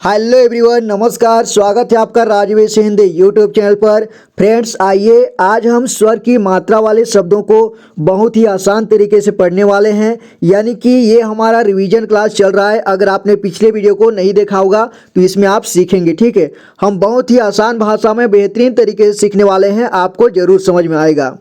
Hello everyone, नमस्कार। स्वागत है आपका राजवेश हिंदी यूट्यूब चैनल पर। फ्रेंड्स, आइए आज हम स्वर की मात्रा वाले शब्दों को बहुत ही आसान तरीके से पढ़ने वाले हैं। यानी कि ये हमारा रिवीजन क्लास चल रहा है। अगर आपने पिछले वीडियो को नहीं देखा होगा तो इसमें आप सीखेंगे। ठीक है, हम बहुत ही आसान भाषा में बेहतरीन तरीके से सीखने वाले हैं, आपको ज़रूर समझ में आएगा।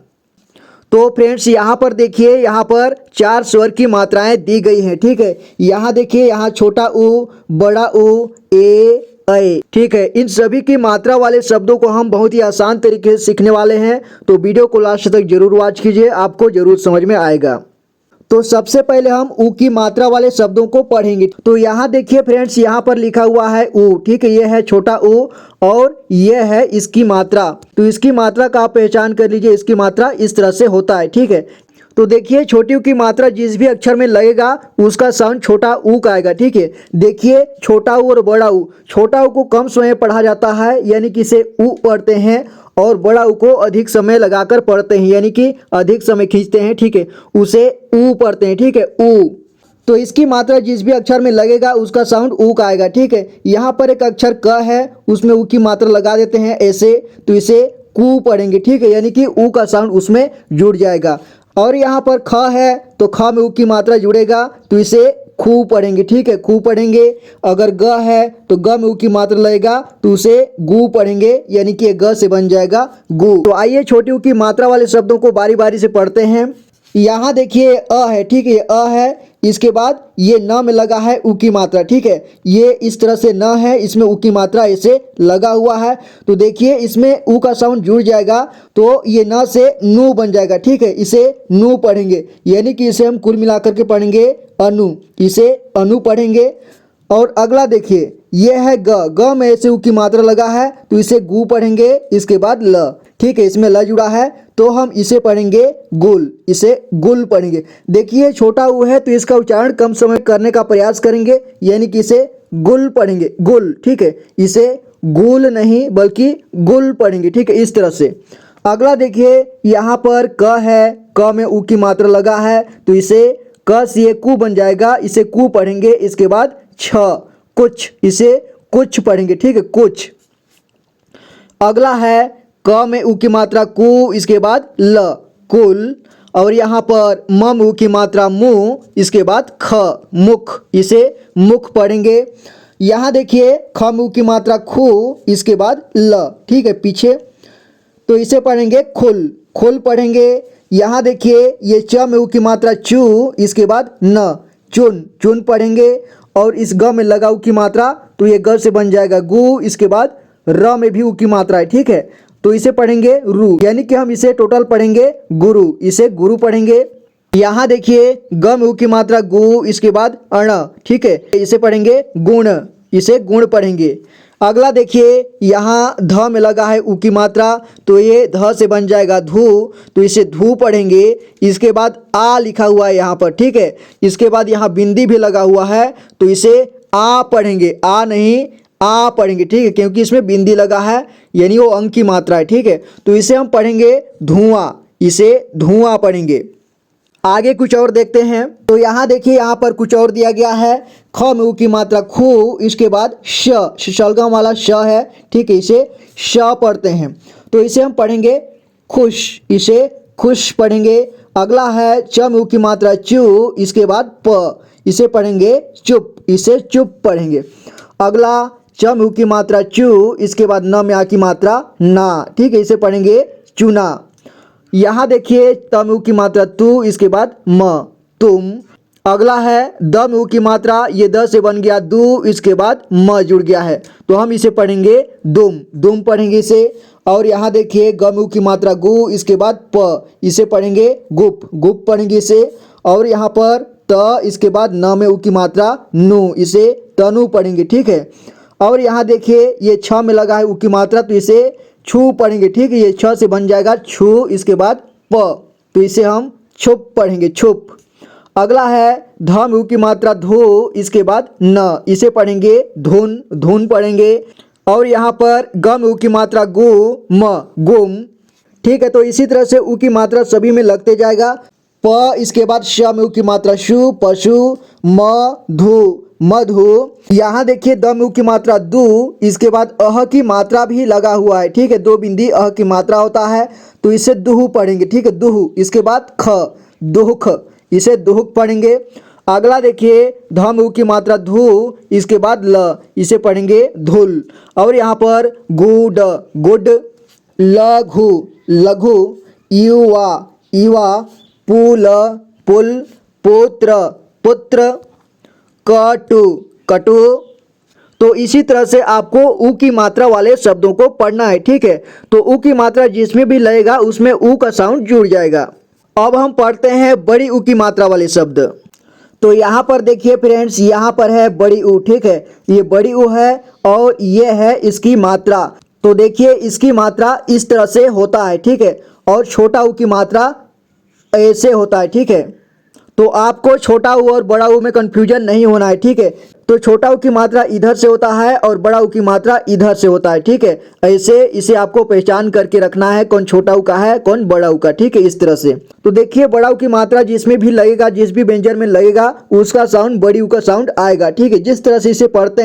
तो फ्रेंड्स, यहाँ पर देखिए, यहाँ पर 4 स्वर की मात्राएं दी गई हैं। ठीक है, यहाँ देखिए, यहाँ छोटा ऊ, बड़ा ऊ, ऐ। ठीक है, इन सभी की मात्रा वाले शब्दों को हम बहुत ही आसान तरीके से सीखने वाले हैं। तो वीडियो को लास्ट तक जरूर वॉच कीजिए, आपको जरूर समझ में आएगा। तो सबसे पहले हम ऊ की मात्रा वाले शब्दों को पढ़ेंगे। तो यहाँ देखिए फ्रेंड्स, यहाँ पर लिखा हुआ है ऊ। ठीक है, ये है छोटा ऊ और ये है इसकी मात्रा। तो इसकी मात्रा का आप पहचान कर लीजिए। इसकी मात्रा इस तरह से होता है। ठीक है, तो देखिए छोटी ऊ की मात्रा जिस भी अक्षर में लगेगा उसका साउंड छोटा ऊ का आएगा। ठीक है, देखिए छोटा ऊ और बड़ा ऊ। छोटा ऊ को कम समय पढ़ा जाता है, यानी कि इसे ऊ पढ़ते हैं, और बड़ा ऊ को अधिक समय लगाकर पढ़ते हैं, यानी कि अधिक समय खींचते हैं। ठीक है, उसे ऊ पढ़ते हैं। ठीक है, ऊ। तो इसकी मात्रा जिस भी अक्षर में लगेगा उसका साउंड ऊ का आएगा। ठीक है, यहाँ पर एक अक्षर क है, उसमें ऊ की मात्रा लगा देते हैं ऐसे, तो इसे कू पढ़ेंगे। ठीक है, यानी कि ऊ का साउंड उसमें जुड़ जाएगा। और यहाँ पर ख है, तो ख में ऊ की मात्रा जुड़ेगा, तो इसे खू पढ़ेंगे। ठीक है, खू पढ़ेंगे। अगर ग है तो ग में ऊ की मात्रा लगेगा, तो उसे गू पढ़ेंगे, यानी कि ग से बन जाएगा गू। तो आइए छोटी ऊ की मात्रा वाले शब्दों को बारी बारी से पढ़ते हैं। यहाँ देखिए अ है। ठीक है, ये अ है। इसके बाद ये न में लगा है ऊ की मात्रा। ठीक है, ये इस तरह से न है, इसमें ऊ की मात्रा ऐसे लगा हुआ है। तो देखिए इसमें ऊ का साउंड जुड़ जाएगा, तो ये न से नू बन जाएगा। ठीक है, इसे नू पढ़ेंगे, यानी कि इसे हम कुल मिलाकर के पढ़ेंगे अनु। इसे अनु पढ़ेंगे। और अगला देखिए, ये है ग। ग में ऐसे ऊ की मात्रा लगा है, तो इसे गू पढ़ेंगे। इसके बाद ल। ठीक है, इसमें ल जुड़ा है, तो हम इसे पढ़ेंगे गुल। इसे गुल पढ़ेंगे। देखिए छोटा ऊ है, तो इसका उच्चारण कम समय करने का प्रयास करेंगे, यानी कि इसे गुल पढ़ेंगे, गुल। ठीक है, इसे गुल नहीं बल्कि गुल पढ़ेंगे। ठीक है, इस तरह से। अगला देखिए, यहाँ पर क है। क में ऊ की मात्रा लगा है, तो इसे क से कू बन जाएगा, इसे कू पढ़ेंगे। इसके बाद छ, कुछ। इसे कुछ पढ़ेंगे। ठीक है, कुछ। अगला है क में ऊ की मात्रा कू, इसके बाद ल, कुल। और यहाँ पर म में ऊ की मात्रा मु, इसके बाद ख, मुख। इसे मुख पढ़ेंगे। यहाँ देखिए ख में ऊ की मात्रा खू, इसके बाद ल। ठीक है, पीछे, तो इसे पढ़ेंगे खुल, खुल पढ़ेंगे। यहाँ देखिए ये च में ऊ की मात्रा चू, इसके बाद न, चुन, चुन पढ़ेंगे। और इस ग में लगा ऊ की मात्रा, तो ये ग से बन जाएगा गु। इसके बाद र में भी ऊ की मात्रा है। ठीक है, तो इसे पढ़ेंगे रू, यानी कि हम इसे टोटल पढ़ेंगे गुरु। इसे गुरु पढ़ेंगे। यहाँ देखिए ग में ऊ की मात्रा गु, इसके बाद अण। ठीक है, इसे पढ़ेंगे गुण। इसे गुण पढ़ेंगे। अगला देखिए, यहाँ ध में लगा है ऊ की मात्रा, तो ये ध से बन जाएगा धू, तो इसे धू पढ़ेंगे। इसके बाद आ लिखा हुआ है यहाँ पर। ठीक है, इसके बाद यहाँ बिंदी भी लगा हुआ है, तो इसे आ पढ़ेंगे, आ नहीं आ पढ़ेंगे। ठीक है, क्योंकि इसमें बिंदी लगा है, यानी वो अंक की मात्रा है। ठीक है, तो इसे हम पढ़ेंगे धुआं। इसे धुआं पढ़ेंगे। आगे कुछ और देखते हैं। तो यहाँ देखिए, यहाँ पर कुछ और दिया गया है। ख में ऊ की मात्रा खू, इसके बाद श, शलगम वाला श है। ठीक है, इसे श पढ़ते हैं, तो इसे हम पढ़ेंगे खुश। इसे खुश पढ़ेंगे। अगला है च में ऊ की मात्रा चू, इसके बाद प, इसे पढ़ेंगे चुप। इसे चुप पढ़ेंगे। अगला च में ऊ की मात्रा चू, इसके बाद न में आ की मात्रा ना। ठीक है, इसे पढ़ेंगे चुना। यहाँ देखिए त में ऊ की मात्रा तू, इसके बाद म, तुम। अगला है द में ऊ की मात्रा, ये द से बन गया दू, इसके बाद म जुड़ गया है, तो हम इसे पढ़ेंगे दुम। दुम पढ़ेंगे इसे। और यहाँ देखिए ग में ऊ की मात्रा गु, इसके बाद प, इसे पढ़ेंगे गुप। गुप पढ़ेंगे इसे। और यहाँ पर त, इसके बाद न में ऊ की मात्रा नु, इसे तनु पढ़ेंगे। ठीक है, और यहाँ देखिए ये छ में लगा है ऊ की मात्रा, तो इसे छू पढ़ेंगे। ठीक है, ये छ से बन जाएगा छू, इसके बाद प, तो इसे हम छुप पढ़ेंगे, छुप। अगला है ध में ऊ की मात्रा धू, इसके बाद न, इसे पढ़ेंगे धुन। धुन पढ़ेंगे। और यहाँ पर ग में ऊ की मात्रा गु, म, गुम। ठीक है, तो इसी तरह से ऊ की मात्रा सभी में लगते जाएगा। प, इसके बाद श में ऊ की मात्रा शु, पशु। म, धू, मधु। यहाँ देखिए द में उ की मात्रा दू, इसके बाद अह की मात्रा भी लगा हुआ है, ठीक है, दो बिंदी अह की मात्रा होता है तो इसे दुहु पढ़ेंगे, ठीक है, दुहु। इसके बाद ख, दुहख, इसे दुहक पढ़ेंगे। अगला देखिए ध में उ की मात्रा धू, इसके बाद ल, इसे पढ़ेंगे धुल। और यहाँ पर गुड, गुड, लघु, लघु, युवा, युवा, पुल, पुल, पुत्र, पुत्र, कटु, कटु। तो इसी तरह से आपको उ की मात्रा वाले शब्दों को पढ़ना है, ठीक है। तो उ की मात्रा जिसमें भी लगेगा उसमें उ का साउंड जुड़ जाएगा। अब हम पढ़ते हैं बड़ी उ की मात्रा वाले शब्द। तो यहाँ पर देखिए फ्रेंड्स, यहाँ पर है बड़ी उ, ठीक है, ये बड़ी उ है और ये है इसकी मात्रा। तो देखिए इसकी मात्रा इस तरह से होता है, ठीक है, और छोटा उ की मात्रा ऐसे होता है, ठीक है। तो आपको छोटा उ और बड़ा उ में कंफ्यूजन नहीं होना है, ठीक है। तो छोटा उ की मात्रा इधर से होता है और बड़ा उ की मात्रा इधर से होता है, ठीक है। ऐसे इसे आपको पहचान करके रखना है कौन छोटा उ का है कौन बड़ा उ का, ठीक है, इस तरह से। तो देखिए बड़ा उ की मात्रा जिसमें भी लगेगा, जिस भी व्यंजन में लगेगा उसका साउंड बड़ी उ का साउंड आएगा, ठीक है। जिस तरह से इसे पढ़ते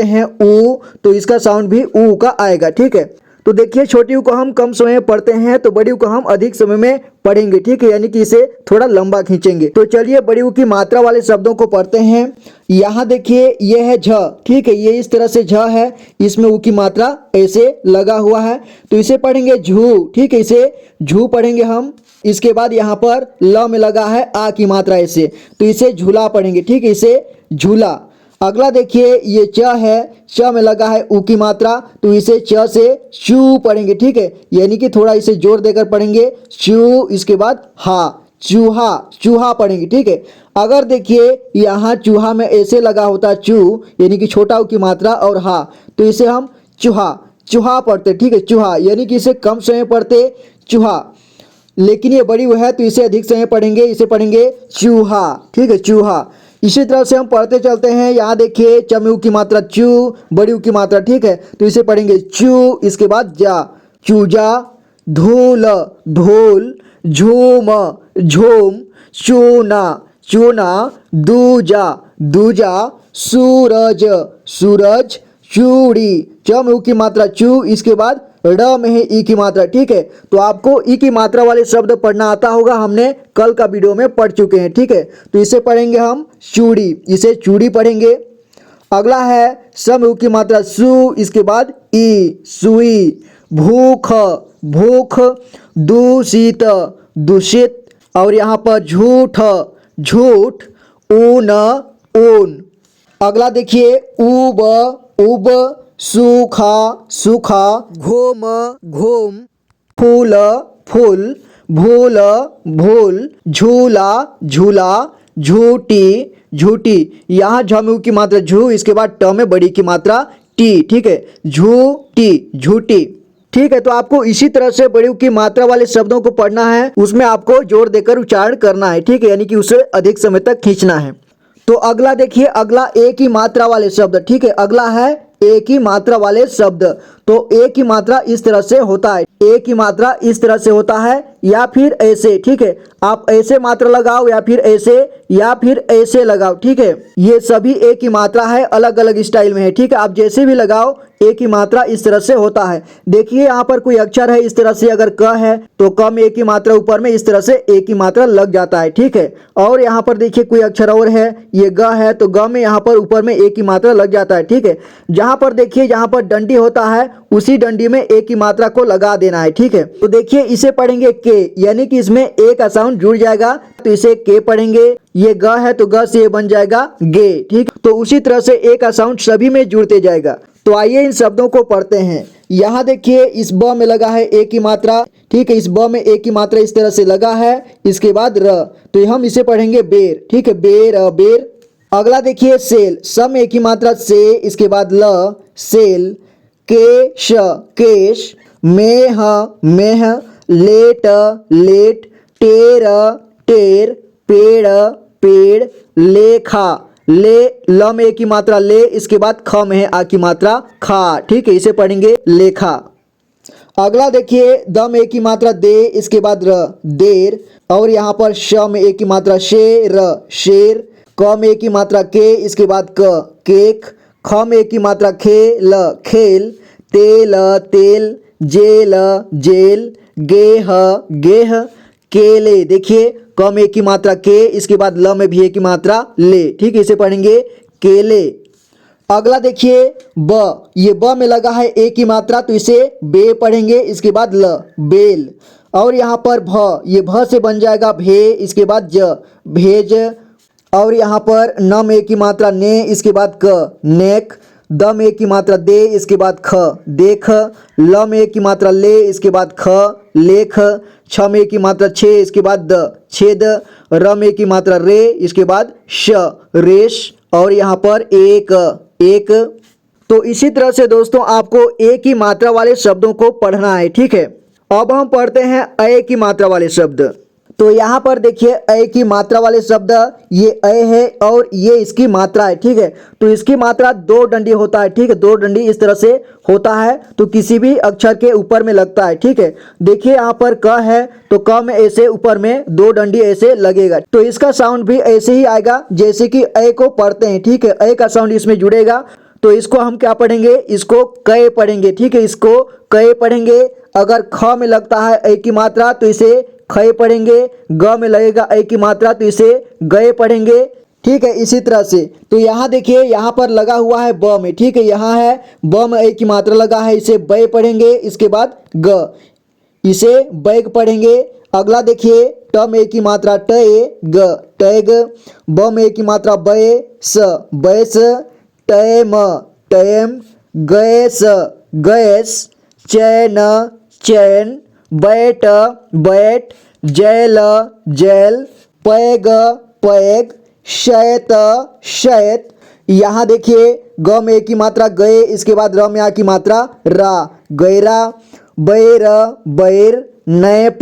हैं उ, तो इसका साउंड भी उ का आएगा, ठीक है। तो देखिए छोटी उ को हम कम समय में पढ़ते हैं तो बड़ी उ को हम अधिक समय में पढ़ेंगे, ठीक है, यानी कि इसे थोड़ा लंबा खींचेंगे। तो चलिए बड़ी उ की मात्रा वाले शब्दों को पढ़ते हैं। यहाँ देखिए ये है झ, ठीक है, ये इस तरह से झ है, इसमें उ की मात्रा ऐसे लगा हुआ है तो इसे पढ़ेंगे झू, ठीक है, इसे झू पढ़ेंगे हम। इसके बाद यहाँ पर ल में लगा है आ की मात्रा ऐसे, तो इसे झूला पढ़ेंगे, ठीक है, इसे झूला। अगला देखिए ये च है, च में लगा है उ की मात्रा तो इसे च से चू पढ़ेंगे, ठीक है, यानी कि थोड़ा इसे जोर देकर पढ़ेंगे चू। इसके बाद हा, चूहा, चूहा पढ़ेंगे, ठीक है। अगर देखिए यहाँ चूहा में ऐसे लगा होता चू, यानी कि छोटा उ की मात्रा और हा, तो इसे हम चूहा, चूहा पढ़ते, ठीक है, चूहा, यानी कि इसे कम समय पढ़ते चूहा। लेकिन ये बड़ी उ है तो इसे अधिक समय पढ़ेंगे, इसे पढ़ेंगे चूहा, ठीक है, चूहा। इसी तरह से हम पढ़ते चलते हैं। यहाँ देखिए च में उ की मात्रा चू, बड़ी उ की मात्रा, ठीक है, तो इसे पढ़ेंगे चू। इसके बाद जा, चूजा, धूल, धूल, झूम, झूम, चूना, चूना, दूजा, दूजा, सूरज, सूरज, चूड़ी, च में उ की मात्रा चू, इसके बाद ड में है ई की मात्रा, ठीक है। तो आपको ई की मात्रा वाले शब्द पढ़ना आता होगा, हमने कल का वीडियो में पढ़ चुके हैं, ठीक है। तो इसे पढ़ेंगे हम चूड़ी, इसे चूड़ी पढ़ेंगे। अगला है स में उ की मात्रा सु, इसके बाद ई, सुई, भूख, भूख, दूषित, दूषित, और यहाँ पर झूठ, झूठ, ऊन, ऊन। अगला देखिए उब, उब, सूखा, सूखा, घूम, घूम, फूल, फूल, भूल, भूल, झूला, झूला, झूठी, झूठी। यहाँ झ में उ की मात्रा झू, इसके बाद ट में बड़ी की मात्रा टी, ठीक है, झूठी, झूठी, ठीक है। तो आपको इसी तरह से बड़ी उ की मात्रा वाले शब्दों को पढ़ना है, उसमें आपको जोर देकर उच्चारण करना है, ठीक है, यानी कि उसे अधिक समय तक खींचना है। तो अगला देखिए, अगला ए की मात्रा वाले शब्द, ठीक है, अगला है ए की मात्रा वाले शब्द। तो ए की मात्रा इस तरह से होता है, ए की मात्रा इस तरह से होता है या फिर ऐसे, ठीक है, आप ऐसे मात्रा लगाओ या फिर ऐसे लगाओ, ठीक है। ये सभी ए की मात्रा है, अलग अलग स्टाइल में है, ठीक है, आप जैसे भी लगाओ ए की मात्रा इस तरह से होता है। देखिए यहाँ पर कोई अक्षर है इस तरह से, अगर क है तो क में ए की मात्रा ऊपर में इस तरह से ए की मात्रा लग जाता है, ठीक है। और यहाँ पर देखिए कोई अक्षर और है, ये ग है तो ग में यहाँ पर ऊपर में ए की मात्रा लग जाता है, ठीक है। जहाँ पर देखिए जहाँ पर डंडी होता है उसी डंडी में ए की मात्रा को लगा देना है, ठीक है। तो देखिए इसे पढ़ेंगे के, यानी कि इसमें ए का साउंड जुड़ जाएगा तो इसे के पढ़ेंगे। ये ग है तो ग से ये बन जाएगा गे, ठीक। तो उसी तरह से ए का साउंड सभी में जुड़ते जाएगा। तो आइए इन शब्दों को पढ़ते हैं। यहाँ देखिए इस ब में लगा है ए की मात्रा, ठीक है, इस ब में ए की मात्रा इस तरह से लगा है, इसके बाद र, तो हम इसे पढ़ेंगे बेर, ठीक है, बेर, बेर। अगला देखिए सेल, स में ए की मात्रा से, इसके बाद ल, सेल, केश, केश, मेह, मेह, लेट, लेट, टेर, टेर, पेड़, पेड़, लेखा, ले, ल में ए की मात्रा ले, इसके बाद ख में है आ की मात्रा खा, ठीक है, इसे पढ़ेंगे लेखा। अगला देखिए द में ए की मात्रा दे, इसके बाद र, देर, और यहाँ पर श में ए की मात्रा शेर, शेर, क में एक की मात्रा के, इसके बाद क केक, ख में एक की मात्रा खेल खेल, तेल तेल, जेल जेल, गेह गेह, केले। देखिए क में एक की मात्रा के, इसके बाद ल में भी एक की मात्रा ले, ठीक है, इसे पढ़ेंगे केले। अगला देखिए ब, ये ब में लगा है एक की मात्रा तो इसे बे पढ़ेंगे, इसके बाद ल बेल। और यहाँ पर भ, ये भ से बन जाएगा भे, इसके बाद ज भेज। और यहाँ पर न में एक की मात्रा ने, इसके बाद क नेक, द में एक की मात्रा दे, इसके बाद ख देख, ल में एक की मात्रा ले, इसके बाद ख लेख, छ में एक की मात्रा छे, इसके बाद द छेद, र में एक की मात्रा रे, इसके बाद श रेश। और यहाँ पर एक एक। तो इसी तरह से दोस्तों आपको एक ही मात्रा वाले शब्दों को पढ़ना है, ठीक है। अब हम पढ़ते हैं अ की मात्रा वाले शब्द। तो यहाँ पर देखिए अ की मात्रा वाले शब्द, ये अ है और ये इसकी मात्रा है, ठीक है। तो इसकी मात्रा दो डंडी होता है, ठीक है, दो डंडी इस तरह से होता है, तो किसी भी अक्षर के ऊपर में लगता है, ठीक है। देखिए यहाँ पर क है तो क में ऐसे ऊपर में दो डंडी ऐसे लगेगा, तो इसका साउंड भी ऐसे ही आएगा जैसे कि अ को पढ़ते हैं, ठीक है। अ का साउंड इसमें जुड़ेगा, तो इसको हम क्या पढ़ेंगे, इसको क पढ़ेंगे, ठीक है, इसको क पढ़ेंगे। अगर ख में लगता है अ की मात्रा तो इसे ख पढ़ेंगे, ग में लगेगा अ की मात्रा तो इसे ग पढ़ेंगे, ठीक है, इसी तरह से। तो यहाँ देखिए यहाँ पर लगा हुआ है ब में, ठीक है, यहाँ है ब में अ की मात्रा लगा है, इसे ब पढ़ेंगे, इसके बाद ग, इसे बैग पढ़ेंगे। अगला देखिए ट में एक की मात्रा ट ग टैग, ब में एक की मात्रा बय स बैस, टैम टैम, गैस गैस, चैन चैन, बैट बैट, जैल जैल, पैग पैग, शैत शैत। यहाँ देखिए ग में एक की मात्रा गए, इसके बाद र में आ की मात्रा रा गैरा, बैर बैर, नैप,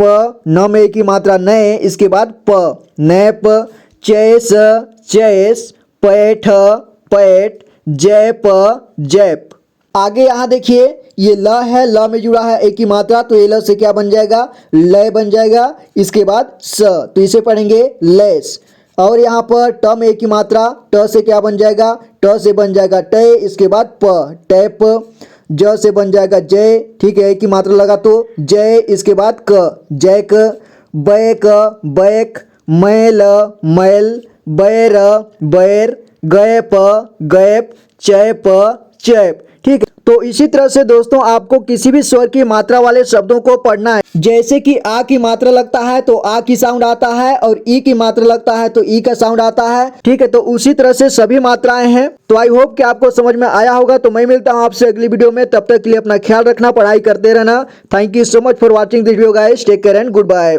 न में एक की मात्रा नए, इसके बाद प नैप, चैस चैस, पैठ पैठ, जैप जैप। आगे यहाँ देखिए ये ल है, ल में जुड़ा है एक की मात्रा, तो ये ल से क्या बन जाएगा, लय बन जाएगा, इसके बाद स, तो इसे पढ़ेंगे लैस। और यहाँ पर ट में एक की मात्रा, ट से क्या बन जाएगा, ट से बन जाएगा टय, इसके बाद प टैप, ज से बन जाएगा जय, ठीक है, एक की मात्रा लगा तो जय, इसके बाद क जैक, बैक बैक, मैल मैल, बैर बैर, गैप गैप, चैप चैप, ठीक है। तो इसी तरह से दोस्तों आपको किसी भी स्वर की मात्रा वाले शब्दों को पढ़ना है। जैसे कि आ की मात्रा लगता है तो आ की साउंड आता है, और ई की मात्रा लगता है तो ई का साउंड आता है, ठीक है। तो उसी तरह से सभी मात्राएं हैं। तो आई होप कि आपको समझ में आया होगा। तो मैं मिलता हूं आपसे अगली वीडियो में, तब तक के लिए अपना ख्याल रखना, पढ़ाई करते रहना। Thank you so much for watching this video guys, take care and good bye.